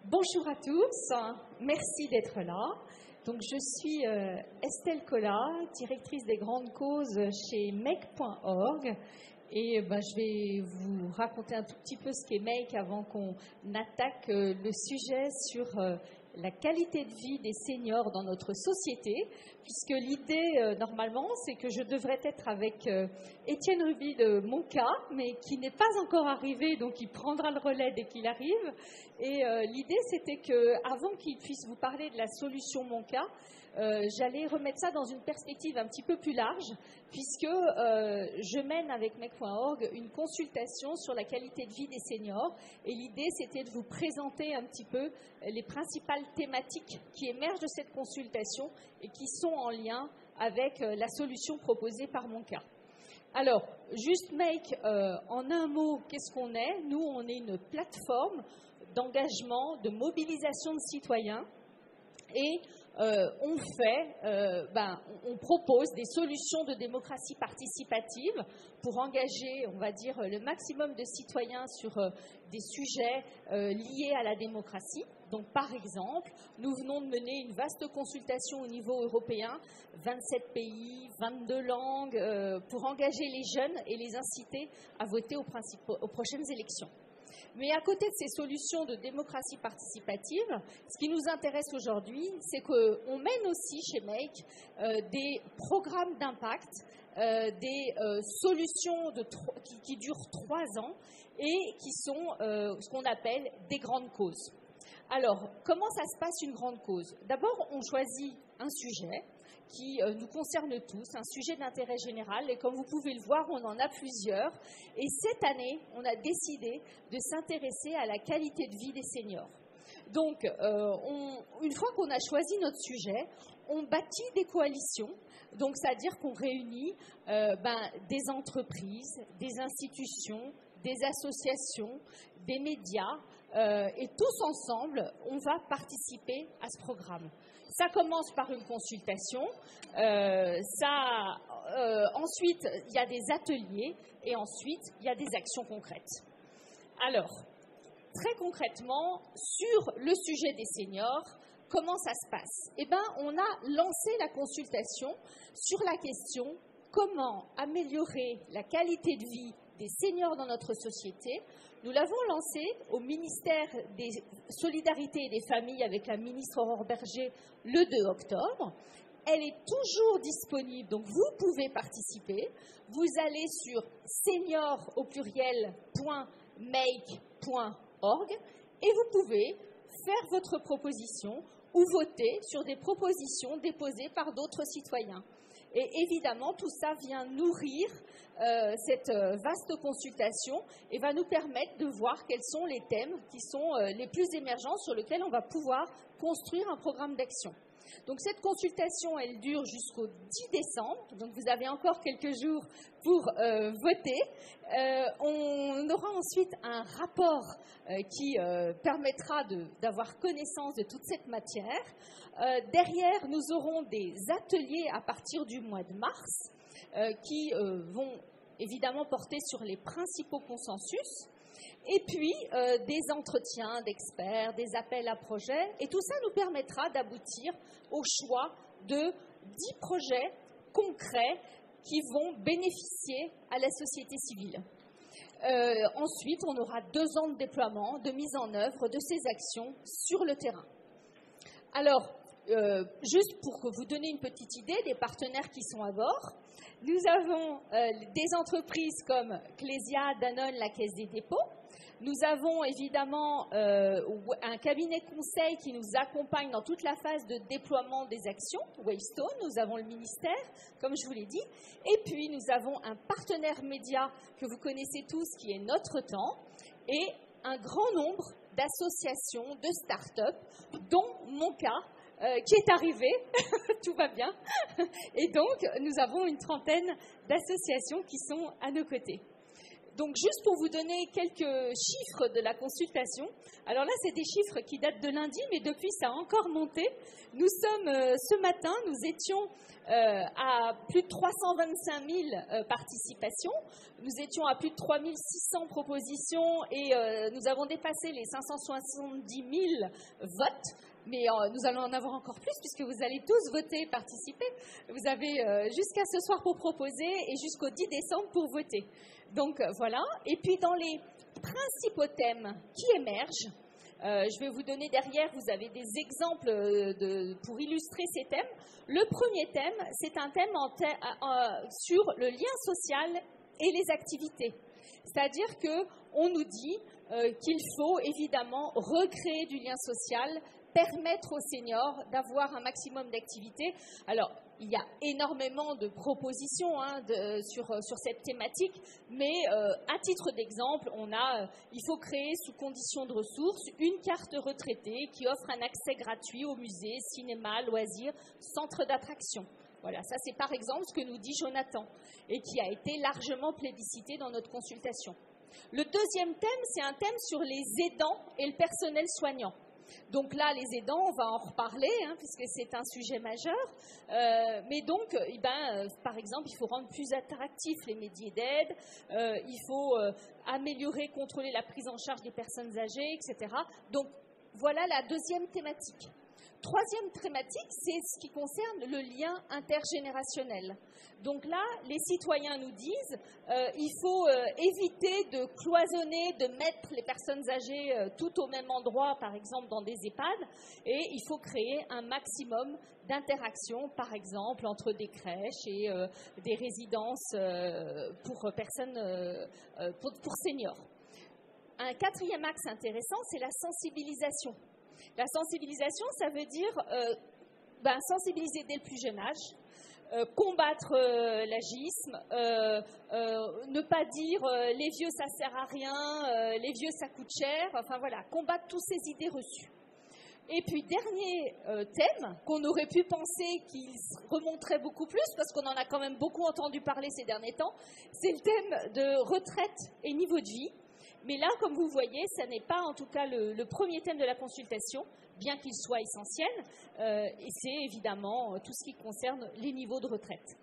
Bonjour à tous, merci d'être là. Donc, je suis Estelle Collat, directrice des grandes causes chez Make.org. Et je vais vous raconter un tout petit peu ce qu'est Make avant qu'on attaque le sujet sur la qualité de vie des seniors dans notre société, puisque l'idée, normalement, c'est que je devrais être avec Étienne Ruby de Monca, mais qui n'est pas encore arrivé, donc il prendra le relais dès qu'il arrive. Et l'idée, c'était qu'avant qu'il puisse vous parler de la solution Monca, j'allais remettre ça dans une perspective un petit peu plus large, puisque je mène avec Make.org une consultation sur la qualité de vie des seniors. Et l'idée, c'était de vous présenter un petit peu les principales thématiques qui émergent de cette consultation et qui sont en lien avec la solution proposée par Monca. Alors, juste Make, en un mot, qu'est-ce qu'on est ? Nous, on est une plateforme d'engagement, de mobilisation de citoyens et on propose des solutions de démocratie participative pour engager, on va dire, le maximum de citoyens sur des sujets liés à la démocratie. Donc, par exemple, nous venons de mener une vaste consultation au niveau européen, 27 pays, 22 langues, pour engager les jeunes et les inciter à voter aux prochaines élections. Mais à côté de ces solutions de démocratie participative, ce qui nous intéresse aujourd'hui, c'est qu'on mène aussi chez Make des programmes d'impact, des solutions qui durent 3 ans et qui sont ce qu'on appelle des grandes causes. Alors, comment ça se passe une grande cause ? D'abord, on choisit un sujet qui nous concerne tous, un sujet d'intérêt général. Et comme vous pouvez le voir, on en a plusieurs. Et cette année, on a décidé de s'intéresser à la qualité de vie des seniors. Donc, une fois qu'on a choisi notre sujet, on bâtit des coalitions. Donc, c'est-à-dire qu'on réunit des entreprises, des institutions, des associations, des médias, et tous ensemble, on va participer à ce programme. Ça commence par une consultation, ensuite il y a des ateliers et ensuite il y a des actions concrètes. Alors, très concrètement, sur le sujet des seniors, comment ça se passe ? On a lancé la consultation sur la question comment améliorer la qualité de vie des seniors dans notre société. Nous l'avons lancée au ministère des Solidarités et des Familles avec la ministre Aurore Bergé le 2 octobre. Elle est toujours disponible, donc vous pouvez participer. Vous allez sur senior@make.org et vous pouvez faire votre proposition ou voter sur des propositions déposées par d'autres citoyens. Et évidemment, tout ça vient nourrir cette vaste consultation et va nous permettre de voir quels sont les thèmes qui sont les plus émergents sur lesquels on va pouvoir construire un programme d'action. Donc cette consultation, elle dure jusqu'au 10 décembre, donc vous avez encore quelques jours pour voter. On aura ensuite un rapport qui permettra d'avoir connaissance de toute cette matière. Derrière, nous aurons des ateliers à partir du mois de mars qui vont évidemment porter sur les principaux consensus. Et puis, des entretiens d'experts, des appels à projets. Et tout ça nous permettra d'aboutir au choix de 10 projets concrets qui vont bénéficier à la société civile. Ensuite, on aura 2 ans de déploiement, de mise en œuvre de ces actions sur le terrain. Alors, juste pour vous donner une petite idée des partenaires qui sont à bord, nous avons des entreprises comme Clésia, Danone, la Caisse des dépôts. Nous avons évidemment un cabinet conseil qui nous accompagne dans toute la phase de déploiement des actions, Wavestone. Nous avons le ministère, comme je vous l'ai dit. Et puis, nous avons un partenaire média que vous connaissez tous, qui est Notre Temps, et un grand nombre d'associations, de start-up, dont Monca, qui est arrivé, tout va bien. Et donc, nous avons une trentaine d'associations qui sont à nos côtés. Donc, juste pour vous donner quelques chiffres de la consultation. Alors là, c'est des chiffres qui datent de lundi, mais depuis, ça a encore monté. Nous sommes, ce matin, nous étions à plus de 325 000 participations. Nous étions à plus de 3 600 propositions et nous avons dépassé les 570 000 votes. Mais nous allons en avoir encore plus puisque vous allez tous voter et participer. Vous avez jusqu'à ce soir pour proposer et jusqu'au 10 décembre pour voter. Donc voilà. Et puis dans les principaux thèmes qui émergent, je vais vous donner derrière, vous avez des exemples pour illustrer ces thèmes. Le premier thème, c'est un thème sur le lien social et les activités. C'est-à-dire qu'on nous dit qu'il faut évidemment recréer du lien social, permettre aux seniors d'avoir un maximum d'activités. Alors, il y a énormément de propositions sur cette thématique, mais à titre d'exemple, il faut créer sous conditions de ressources une carte retraitée qui offre un accès gratuit aux musées, cinéma, loisirs, centres d'attraction. Voilà, ça c'est par exemple ce que nous dit Jonathan et qui a été largement plébiscité dans notre consultation. Le deuxième thème, c'est un thème sur les aidants et le personnel soignant. Donc là, les aidants, on va en reparler, puisque c'est un sujet majeur. Mais donc, par exemple, il faut rendre plus attractifs les métiers d'aide, il faut améliorer, contrôler la prise en charge des personnes âgées, etc. Donc, voilà la deuxième thématique. Troisième thématique, c'est ce qui concerne le lien intergénérationnel. Donc là, les citoyens nous disent il faut éviter de cloisonner, de mettre les personnes âgées tout au même endroit, par exemple dans des EHPAD, et il faut créer un maximum d'interactions, par exemple, entre des crèches et des résidences pour personnes, pour seniors. Un quatrième axe intéressant, c'est la sensibilisation. La sensibilisation, ça veut dire sensibiliser dès le plus jeune âge, combattre l'agisme, ne pas dire les vieux ça sert à rien, les vieux ça coûte cher, enfin voilà, combattre toutes ces idées reçues. Et puis dernier thème qu'on aurait pu penser qu'il remonterait beaucoup plus, parce qu'on en a quand même beaucoup entendu parler ces derniers temps, c'est le thème de retraite et niveau de vie. Mais là, comme vous voyez, ce n'est pas en tout cas le premier thème de la consultation, bien qu'il soit essentiel, et c'est évidemment tout ce qui concerne les niveaux de retraite.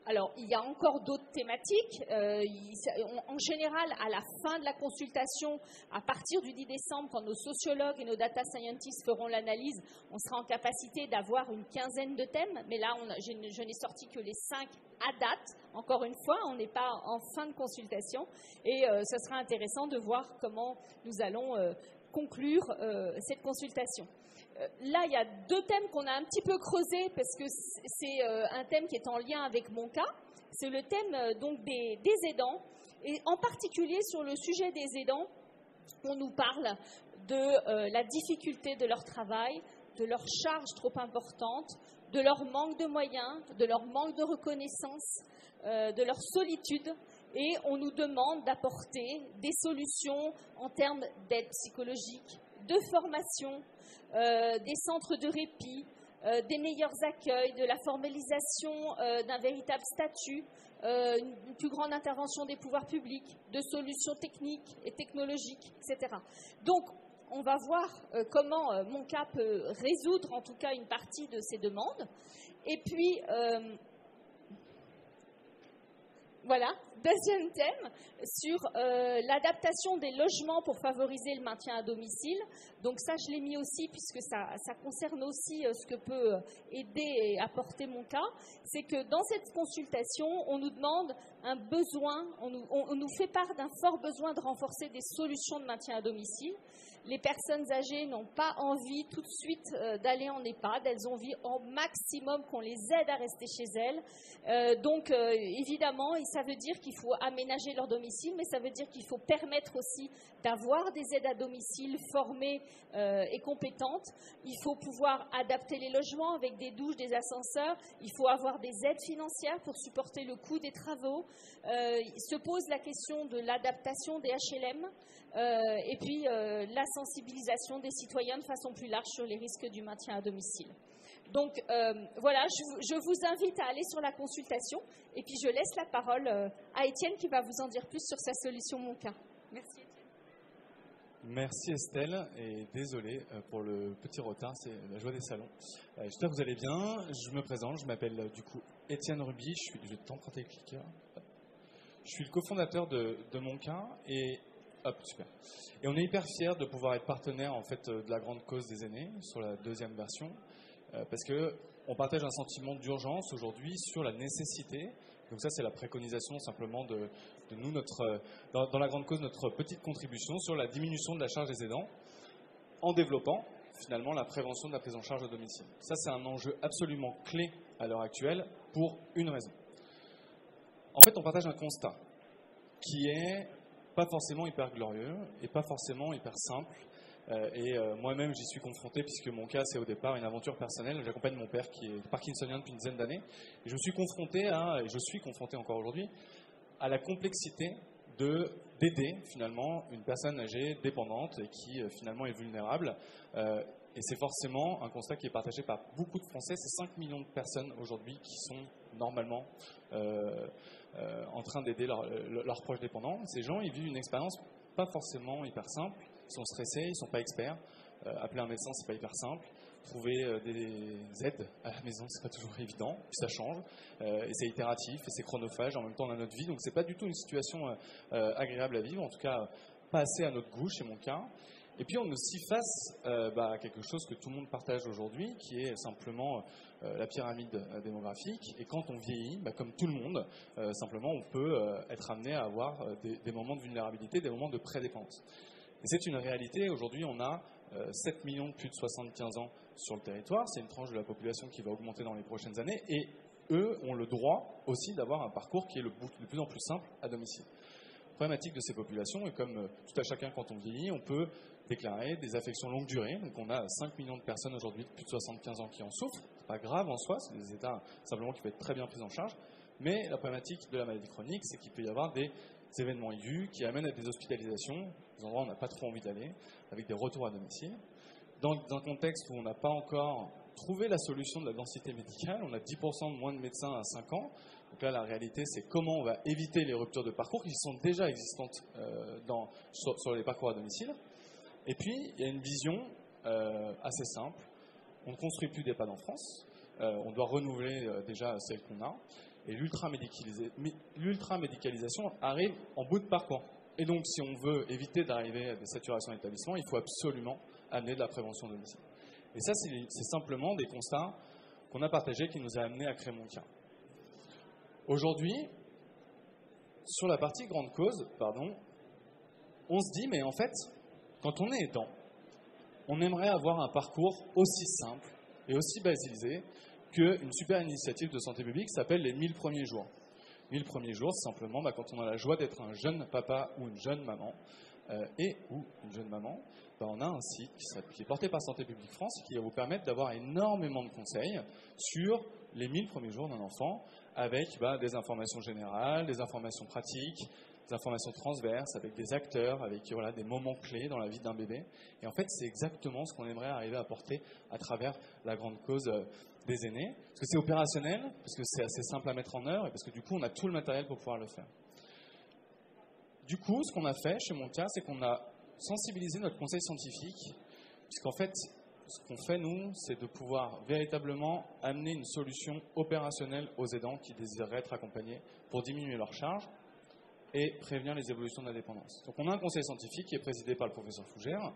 Alors, il y a encore d'autres thématiques. En général, à la fin de la consultation, à partir du 10 décembre, quand nos sociologues et nos data scientists feront l'analyse, on sera en capacité d'avoir une quinzaine de thèmes. Mais là, je n'ai sorti que les 5 à date. Encore une fois, on n'est pas en fin de consultation. Et ce sera intéressant de voir comment nous allons conclure cette consultation. Là, il y a 2 thèmes qu'on a un petit peu creusés parce que c'est un thème qui est en lien avec mon cas. C'est le thème donc des aidants. Et en particulier sur le sujet des aidants, on nous parle de la difficulté de leur travail, de leur charge trop importante, de leur manque de moyens, de leur manque de reconnaissance, de leur solitude. Et on nous demande d'apporter des solutions en termes d'aide psychologique, de formation, des centres de répit, des meilleurs accueils, de la formalisation d'un véritable statut, une plus grande intervention des pouvoirs publics, de solutions techniques et technologiques, etc. Donc, on va voir comment mon cas peut résoudre en tout cas une partie de ces demandes. Et puis, voilà, deuxième thème sur l'adaptation des logements pour favoriser le maintien à domicile. Donc ça, je l'ai mis aussi puisque ça concerne aussi ce que peut aider et apporter mon cas. C'est que dans cette consultation, on nous demande un besoin, on nous fait part d'un fort besoin de renforcer des solutions de maintien à domicile. Les personnes âgées n'ont pas envie tout de suite d'aller en EHPAD. Elles ont envie au maximum qu'on les aide à rester chez elles. Donc, évidemment, ça veut dire qu'il faut aménager leur domicile, mais ça veut dire qu'il faut permettre aussi d'avoir des aides à domicile formées et compétentes. Il faut pouvoir adapter les logements avec des douches, des ascenseurs. Il faut avoir des aides financières pour supporter le coût des travaux. Se pose la question de l'adaptation des HLM. Et puis la sensibilisation des citoyens de façon plus large sur les risques du maintien à domicile. Donc voilà, je vous invite à aller sur la consultation et puis je laisse la parole à Étienne qui va vous en dire plus sur sa solution Mon Cas. Merci Étienne. Merci Estelle et désolé pour le petit retard, c'est la joie des salons. J'espère que vous allez bien. Je me présente, je m'appelle du coup Étienne Ruby, je vais t'emprunter le clicker. Je suis le cofondateur de Mon Cas et hop, super. Et on est hyper fiers de pouvoir être partenaire en fait de la grande cause des aînés sur la deuxième version parce que on partage un sentiment d'urgence aujourd'hui sur la nécessité. Donc ça, c'est la préconisation simplement de nous, dans la grande cause, notre petite contribution sur la diminution de la charge des aidants en développant finalement la prévention de la prise en charge à domicile. Ça, c'est un enjeu absolument clé à l'heure actuelle pour une raison. En fait, on partage un constat qui est pas forcément hyper glorieux et pas forcément hyper simple. Moi-même, j'y suis confronté puisque mon cas, c'est au départ une aventure personnelle. J'accompagne mon père qui est parkinsonien depuis une dizaine d'années. Et je suis confronté encore aujourd'hui, à la complexité d'aider finalement une personne âgée dépendante et qui finalement est vulnérable. Et c'est forcément un constat qui est partagé par beaucoup de Français. C'est 5 millions de personnes aujourd'hui qui sont normalement en train d'aider leurs proches dépendants. Ces gens, ils vivent une expérience pas forcément hyper simple. Ils sont stressés, ils ne sont pas experts. Appeler un médecin, c'est pas hyper simple. Trouver des aides à la maison, c'est pas toujours évident. Puis ça change. Et c'est itératif, et c'est chronophage. En même temps, on a notre vie. Donc, c'est pas du tout une situation agréable à vivre. En tout cas, pas assez à notre goût, chez mon cas. Et puis, on est aussi face à quelque chose que tout le monde partage aujourd'hui, qui est simplement la pyramide démographique. Et quand on vieillit, comme tout le monde, simplement, on peut être amené à avoir des moments de vulnérabilité, des moments de prédépendance. Et c'est une réalité. Aujourd'hui, on a 7 millions de plus de 75 ans sur le territoire. C'est une tranche de la population qui va augmenter dans les prochaines années. Et eux ont le droit aussi d'avoir un parcours qui est de plus en plus simple à domicile. La problématique de ces populations, et comme tout à chacun quand on vieillit, on peut déclarer des affections longue durée. Donc on a 5 millions de personnes aujourd'hui de plus de 75 ans qui en souffrent. C'est pas grave en soi, c'est des états simplement qui peuvent être très bien pris en charge. Mais la problématique de la maladie chronique, c'est qu'il peut y avoir des événements aigus qui amènent à des hospitalisations, des endroits où on n'a pas trop envie d'aller, avec des retours à domicile. Dans un contexte où on n'a pas encore trouvé la solution de la densité médicale, on a 10% de moins de médecins à 5 ans. Donc là, la réalité, c'est comment on va éviter les ruptures de parcours qui sont déjà existantes sur les parcours à domicile. Et puis, il y a une vision assez simple. On ne construit plus d'EHPAD en France. On doit renouveler déjà celle qu'on a. Et l'ultra-médicalisation arrive en bout de parcours. Et donc, si on veut éviter d'arriver à des saturations d'établissements, il faut absolument amener de la prévention de domicile. Et ça, c'est simplement des constats qu'on a partagés qui nous a amenés à créer Mon Cas. Aujourd'hui, sur la partie grande cause, on se dit, mais en fait, quand on est aidant, on aimerait avoir un parcours aussi simple et aussi basilisé qu'une super initiative de santé publique qui s'appelle les 1000 premiers jours. 1000 premiers jours, c'est simplement quand on a la joie d'être un jeune papa ou une jeune maman, on a un site qui est porté par Santé publique France qui va vous permettre d'avoir énormément de conseils sur les 1000 premiers jours d'un enfant avec des informations générales, des informations pratiques, des informations transverses, avec des acteurs, avec des moments clés dans la vie d'un bébé. Et en fait, c'est exactement ce qu'on aimerait arriver à porter à travers la grande cause des aînés. Parce que c'est opérationnel, parce que c'est assez simple à mettre en œuvre, et parce que du coup, on a tout le matériel pour pouvoir le faire. Du coup, ce qu'on a fait chez Mon Cas, c'est qu'on a sensibilisé notre conseil scientifique, puisqu'en fait, ce qu'on fait, nous, c'est de pouvoir véritablement amener une solution opérationnelle aux aidants qui désireraient être accompagnés pour diminuer leur charge et prévenir les évolutions de la dépendance. Donc on a un conseil scientifique qui est présidé par le professeur Fougère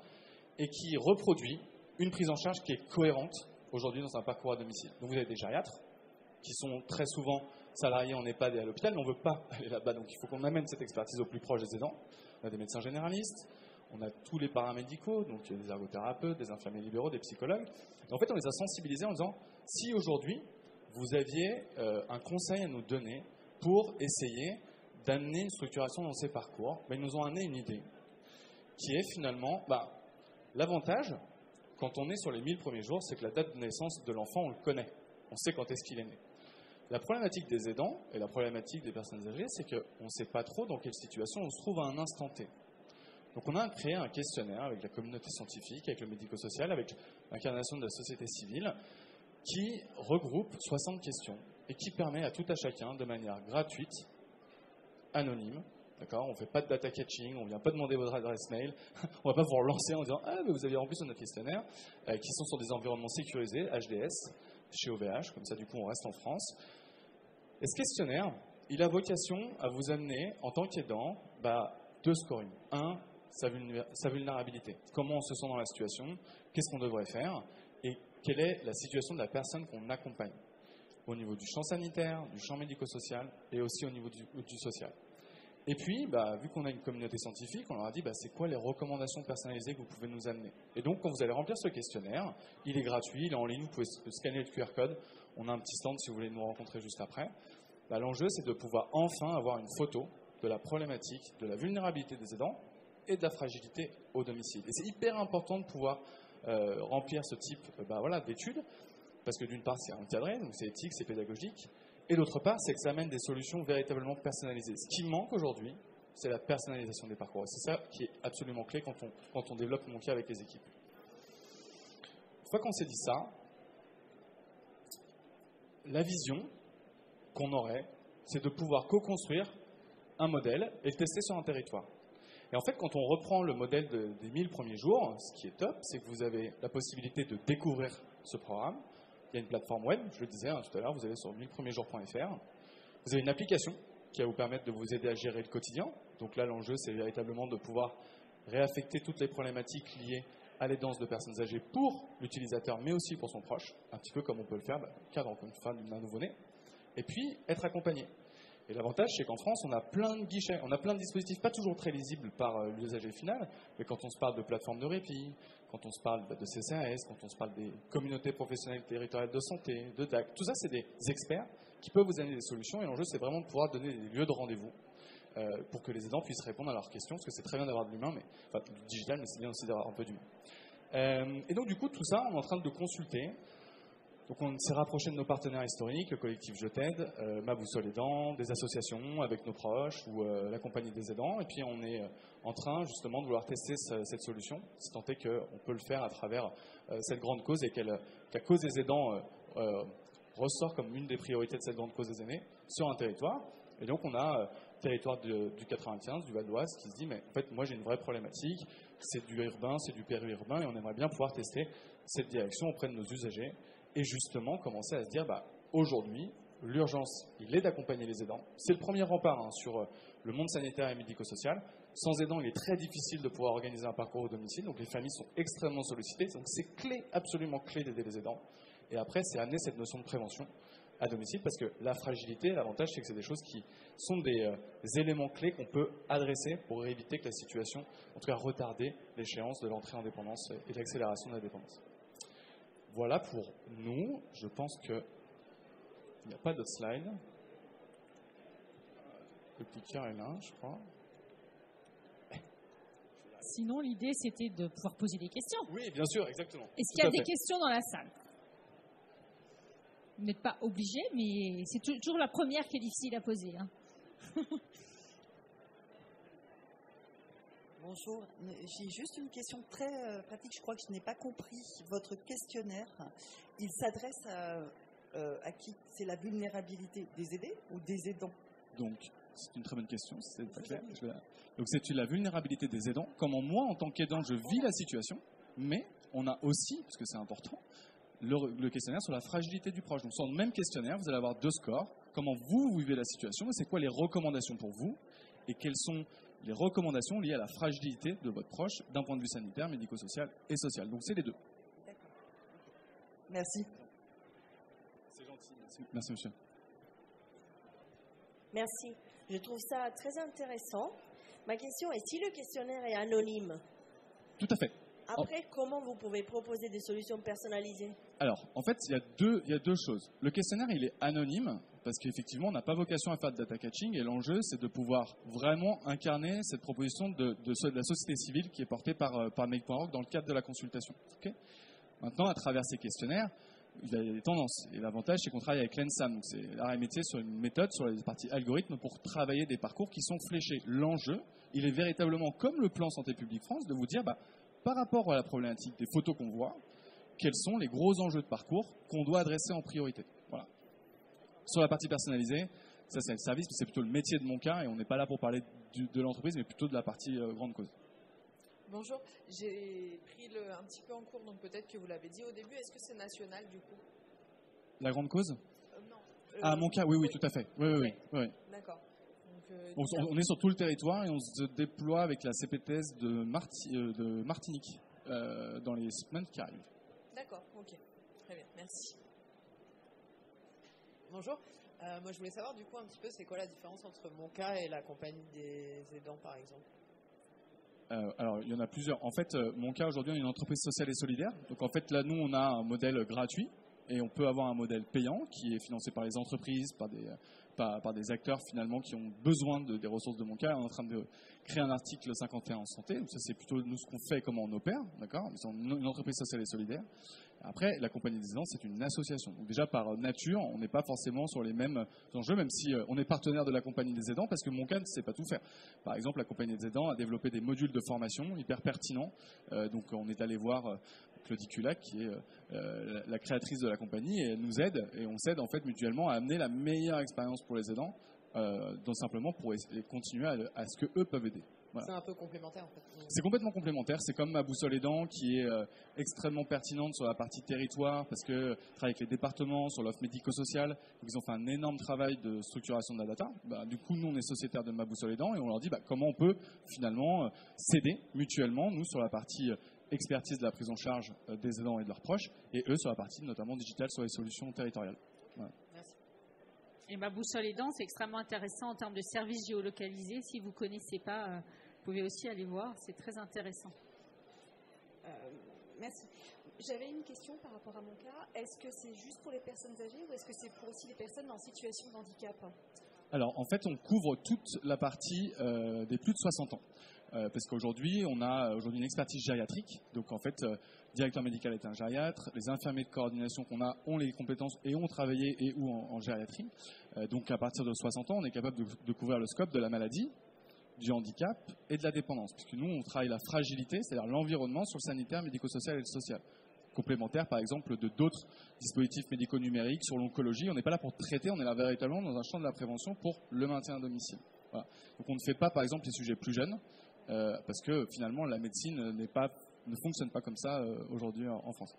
et qui reproduit une prise en charge qui est cohérente aujourd'hui dans un parcours à domicile. Donc vous avez des gériatres qui sont très souvent salariés en EHPAD et à l'hôpital, mais on ne veut pas aller là-bas, donc il faut qu'on amène cette expertise au plus proche des aidants. On a des médecins généralistes, on a tous les paramédicaux, donc il y a des ergothérapeutes, des infirmiers libéraux, des psychologues. Et en fait, on les a sensibilisés en disant, si aujourd'hui, vous aviez un conseil à nous donner pour essayer d'amener une structuration dans ces parcours, ils nous ont amené une idée qui est finalement, l'avantage, quand on est sur les 1000 premiers jours, c'est que la date de naissance de l'enfant, on le connaît. On sait quand est-ce qu'il est né. La problématique des aidants et la problématique des personnes âgées, c'est qu'on ne sait pas trop dans quelle situation on se trouve à un instant T. Donc on a créé un questionnaire avec la communauté scientifique, avec le médico-social, avec l'incarnation de la société civile, qui regroupe 60 questions et qui permet à tout à chacun, de manière gratuite, anonyme, d'accord, on ne fait pas de data catching, on ne vient pas demander votre adresse mail, on ne va pas vous relancer en disant « Ah, mais vous avez rempli sur notre questionnaire », qui sont sur des environnements sécurisés, HDS, chez OVH, comme ça du coup on reste en France. Et ce questionnaire, il a vocation à vous amener, en tant qu'aidant, deux scorings. Un, sa vulnérabilité. Comment on se sent dans la situation, qu'est-ce qu'on devrait faire, et quelle est la situation de la personne qu'on accompagne, au niveau du champ sanitaire, du champ médico-social, et aussi au niveau du social. Et puis, vu qu'on a une communauté scientifique, on leur a dit c'est quoi les recommandations personnalisées que vous pouvez nous amener. Et donc, quand vous allez remplir ce questionnaire, il est gratuit, il est en ligne, vous pouvez scanner le QR code. On a un petit stand si vous voulez nous rencontrer juste après. L'enjeu, c'est de pouvoir enfin avoir une photo de la problématique, de la vulnérabilité des aidants et de la fragilité au domicile. Et c'est hyper important de pouvoir remplir ce type d'études, parce que d'une part, c'est encadré, donc c'est éthique, c'est pédagogique. Et d'autre part, c'est que ça amène des solutions véritablement personnalisées. Ce qui manque aujourd'hui, c'est la personnalisation des parcours. Et c'est ça qui est absolument clé quand on développe Monki avec les équipes. Une fois qu'on s'est dit ça, la vision qu'on aurait, c'est de pouvoir co-construire un modèle et le tester sur un territoire. Et en fait, quand on reprend le modèle des 1000 premiers jours, ce qui est top, c'est que vous avez la possibilité de découvrir ce programme. Il y a une plateforme web, je le disais tout à l'heure, vous allez sur 1000premiersjours.fr. Vous avez une application qui va vous permettre de vous aider à gérer le quotidien. Donc là, l'enjeu, c'est véritablement de pouvoir réaffecter toutes les problématiques liées à l'aidance de personnes âgées pour l'utilisateur, mais aussi pour son proche, un petit peu comme on peut le faire dans le cadre d'un nouveau-né. Et puis, être accompagné. Et l'avantage, c'est qu'en France, on a plein de guichets, on a plein de dispositifs, pas toujours très lisibles par l'usager final, mais quand on se parle de plateformes de répit, quand on se parle de CCAS, quand on se parle des communautés professionnelles territoriales de santé, de DAC, tout ça, c'est des experts qui peuvent vous amener des solutions. Et l'enjeu, c'est vraiment de pouvoir donner des lieux de rendez-vous pour que les aidants puissent répondre à leurs questions, parce que c'est très bien d'avoir de l'humain, du digital, mais c'est bien aussi d'avoir un peu d'humain. Et donc, du coup, tout ça, on est en train de consulter. Donc on s'est rapproché de nos partenaires historiques, le collectif Je t'aide, Ma Boussole Aidant, des associations avec nos proches ou la compagnie des aidants. Et puis on est en train justement de vouloir tester cette solution, si tant est qu'on peut le faire à travers cette grande cause et que la cause des aidants ressort comme une des priorités de cette grande cause des aînés sur un territoire. Et donc on a territoire du 95, du Val d'Oise, qui se dit mais en fait moi j'ai une vraie problématique, c'est du urbain, c'est du périurbain et on aimerait bien pouvoir tester cette direction auprès de nos usagers. Et justement, commencer à se dire, aujourd'hui, l'urgence, il est d'accompagner les aidants. C'est le premier rempart sur le monde sanitaire et médico-social. Sans aidants, il est très difficile de pouvoir organiser un parcours au domicile. Donc les familles sont extrêmement sollicitées. Donc c'est clé, absolument clé d'aider les aidants. Et après, c'est amener cette notion de prévention à domicile, parce que la fragilité, l'avantage, c'est que c'est des choses qui sont des éléments clés qu'on peut adresser pour éviter que la situation, en tout cas retarder l'échéance de l'entrée en dépendance et de l'accélération de la dépendance. Voilà pour nous. Je pense qu'il n'y a pas d'autres slides. Le clicker est là, je crois. Sinon, l'idée, c'était de pouvoir poser des questions. Oui, bien sûr, exactement. Est-ce qu'il y a des questions dans la salle? Vous n'êtes pas obligé, mais c'est toujours la première qui est difficile à poser. Bonjour, j'ai juste une question très pratique. Je crois que je n'ai pas compris votre questionnaire. Il s'adresse à qui? C'est la vulnérabilité des aidés ou des aidants? Donc, c'est une très bonne question, c'est pas clair. Donc, c'est la vulnérabilité des aidants. Comment moi, en tant qu'aidant, je vis la situation, mais on a aussi, parce que c'est important, le questionnaire sur la fragilité du proche. Donc, sur le même questionnaire, vous allez avoir 2 scores. Comment vous vivez la situation, et c'est quoi les recommandations pour vous, et quelles sont les recommandations liées à la fragilité de votre proche d'un point de vue sanitaire, médico-social et social. Donc c'est les 2. D'accord. Merci. C'est gentil. Merci monsieur. Merci. Je trouve ça très intéressant. Ma question est, si le questionnaire est anonyme, tout à fait. Après, comment vous pouvez proposer des solutions personnalisées? Alors, en fait, il y a deux choses. Le questionnaire, il est anonyme, parce qu'effectivement, on n'a pas vocation à faire de data catching, et l'enjeu, c'est de pouvoir vraiment incarner cette proposition de la société civile qui est portée par Make.org dans le cadre de la consultation. Okay. Maintenant, à travers ces questionnaires, il y a des tendances. Et l'avantage, c'est qu'on travaille avec l'ENSAM, donc c'est l'art et métier, sur une méthode, sur les parties algorithmes, pour travailler des parcours qui sont fléchés. L'enjeu, il est véritablement, comme le plan Santé publique France, de vous dire, par rapport à la problématique des photos qu'on voit, quels sont les gros enjeux de parcours qu'on doit adresser en priorité. Voilà. Sur la partie personnalisée, ça c'est le service, c'est plutôt le métier de mon cas et on n'est pas là pour parler de l'entreprise, mais plutôt de la partie grande cause. Bonjour, j'ai pris un petit peu en cours, donc peut-être que vous l'avez dit au début. Est-ce que c'est national du coup? La grande cause? Non. Mon cas, oui, tout à fait. Oui. D'accord. On est sur tout le territoire et on se déploie avec la CPTS de Martinique dans les semaines qui arrivent. D'accord, ok. Très bien, merci. Bonjour. Moi, je voulais savoir du coup un petit peu c'est quoi la différence entre mon cas et la compagnie des aidants par exemple. Alors, il y en a plusieurs. En fait, mon cas aujourd'hui, on est une entreprise sociale et solidaire. Donc, en fait, là, nous, on a un modèle gratuit et on peut avoir un modèle payant qui est financé par les entreprises, par des acteurs finalement qui ont besoin des ressources de mon cas. On est en train de créer un article 51 en santé. Donc, ça, c'est plutôt nous ce qu'on fait et comment on opère. D'accord ? C'est une entreprise sociale et solidaire. Après, la compagnie des aidants, c'est une association. Donc déjà, par nature, on n'est pas forcément sur les mêmes enjeux, même si on est partenaire de la compagnie des aidants, parce que mon cas ne sait pas tout faire. Par exemple, la compagnie des aidants a développé des modules de formation hyper pertinents. Donc, on est allé voir Claudie Culac, qui est la créatrice de la compagnie, et elle nous aide, et on s'aide en fait mutuellement à amener la meilleure expérience pour les aidants, donc simplement pour continuer à ce qu'eux peuvent aider. Voilà. C'est un peu complémentaire en fait. C'est complètement complémentaire. C'est comme ma boussole aidant qui est extrêmement pertinente sur la partie territoire parce que travaille avec les départements sur l'offre médico-sociale. Ils ont fait un énorme travail de structuration de la data. Du coup, nous, on est sociétaire de ma boussole aidant et on leur dit comment on peut finalement s'aider mutuellement, nous, sur la partie expertise de la prise en charge des aidants et de leurs proches et eux sur la partie notamment digitale sur les solutions territoriales. Voilà. Merci. Et ma boussole aidant, c'est extrêmement intéressant en termes de services géolocalisés. Si vous ne connaissez pas, vous pouvez aussi aller voir. C'est très intéressant. Merci. J'avais une question par rapport à mon cas. Est-ce que c'est juste pour les personnes âgées ou est-ce que c'est pour aussi les personnes en situation de handicap? Alors, en fait, on couvre toute la partie des plus de 60 ans. Parce qu'aujourd'hui, on a une expertise gériatrique. Donc, en fait, directeur médical est un gériatre. Les infirmiers de coordination qu'on a ont les compétences et ont travaillé et ou en gériatrie. Donc, à partir de 60 ans, on est capable de couvrir le scope de la maladie, du handicap et de la dépendance. Puisque nous, on travaille la fragilité, c'est-à-dire l'environnement sur le sanitaire, médico-social et le social. Complémentaire, par exemple, de d'autres dispositifs médico-numériques sur l'oncologie. On n'est pas là pour traiter, on est là véritablement dans un champ de la prévention pour le maintien à domicile. Voilà. Donc, on ne fait pas, par exemple, les sujets plus jeunes. Parce que finalement la médecine ne fonctionne pas comme ça aujourd'hui en France.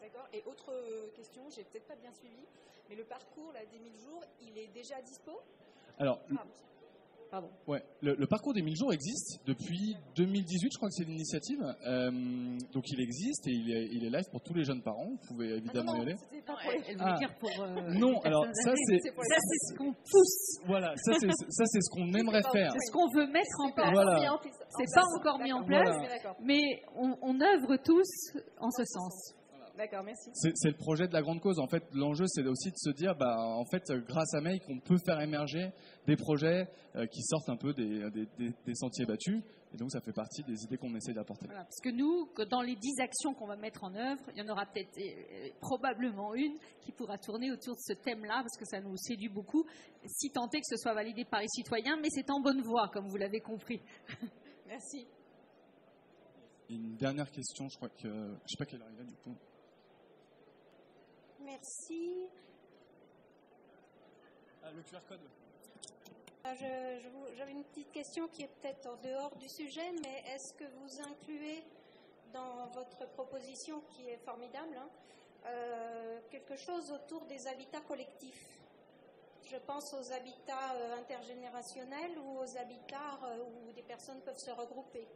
D'accord. Et autre question, j'ai peut-être pas bien suivi, mais le parcours là, des 1000 jours, il est déjà dispo? Alors, Pardon. Ouais, le parcours des 1000 jours existe depuis 2018, je crois que c'est l'initiative. Donc il existe et il est live pour tous les jeunes parents. Vous pouvez évidemment y aller. Elle voulait dire pour non, alors ça c'est ce qu'on pousse. Voilà, ça c'est ce qu'on aimerait faire. C'est ce qu'on veut mettre en place. Voilà. C'est pas encore mis en place, mais on œuvre tous en ce sens. D'accord, merci. C'est le projet de la grande cause. En fait, l'enjeu, c'est aussi de se dire, en fait, grâce à Make, on peut faire émerger des projets qui sortent un peu des sentiers battus. Et donc, ça fait partie des idées qu'on essaie d'apporter. Voilà, parce que nous, dans les 10 actions qu'on va mettre en œuvre, il y en aura peut-être probablement une qui pourra tourner autour de ce thème-là, parce que ça nous séduit beaucoup, si tant est que ce soit validé par les citoyens, mais c'est en bonne voie, comme vous l'avez compris. Merci. Une dernière question, je crois que... Je ne sais pas quelle heure il est, du coup. Merci. Le QR code. J'avais une petite question qui est peut-être en dehors du sujet, mais est-ce que vous incluez dans votre proposition, qui est formidable, quelque chose autour des habitats collectifs? Je pense aux habitats intergénérationnels ou aux habitats où des personnes peuvent se regrouper.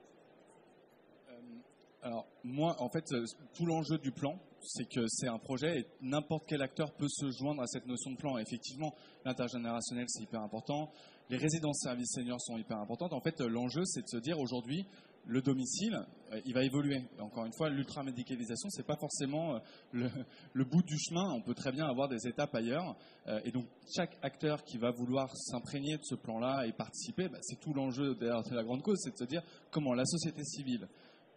Alors, moi, en fait, tout l'enjeu du plan, c'est que c'est un projet et n'importe quel acteur peut se joindre à cette notion de plan. Et effectivement, l'intergénérationnel, c'est hyper important. Les résidences services seniors sont hyper importantes. En fait, l'enjeu, c'est de se dire aujourd'hui, le domicile, il va évoluer. Et encore une fois, l'ultramédicalisation, c'est pas forcément le bout du chemin. On peut très bien avoir des étapes ailleurs. Et donc, chaque acteur qui va vouloir s'imprégner de ce plan-là et participer, c'est tout l'enjeu derrière la grande cause, c'est de se dire comment la société civile,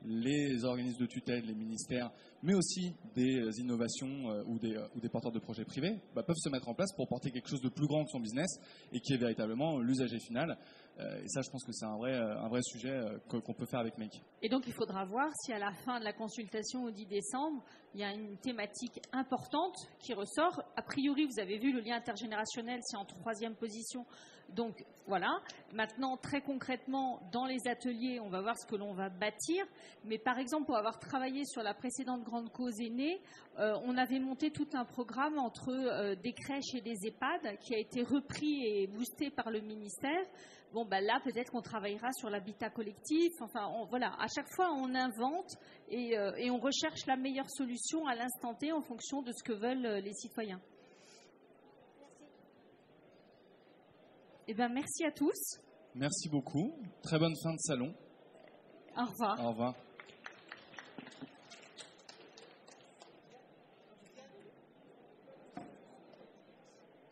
les organismes de tutelle, les ministères, mais aussi des innovations ou des porteurs de projets privés peuvent se mettre en place pour porter quelque chose de plus grand que son business et qui est véritablement l'usager final. Et ça, je pense que c'est un vrai sujet qu'on peut faire avec Make. Et donc, il faudra voir si à la fin de la consultation au 10 décembre, il y a une thématique importante qui ressort. A priori, vous avez vu, le lien intergénérationnel, c'est en 3e position. Donc, voilà. Maintenant, très concrètement, dans les ateliers, on va voir ce que l'on va bâtir. Mais par exemple, pour avoir travaillé sur la précédente grande cause aînée, on avait monté tout un programme entre des crèches et des EHPAD qui a été repris et boosté par le ministère. Bon, ben là, peut-être qu'on travaillera sur l'habitat collectif. Enfin, voilà, à chaque fois, on invente et on recherche la meilleure solution à l'instant T en fonction de ce que veulent les citoyens. Eh bien, merci à tous. Merci beaucoup. Très bonne fin de salon. Au revoir. Au revoir.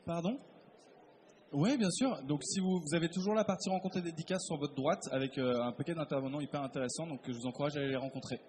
Pardon ? Oui, bien sûr. Donc, si vous avez toujours la partie rencontre et dédicace sur votre droite avec un paquet d'intervenants hyper intéressants, donc je vous encourage à aller les rencontrer.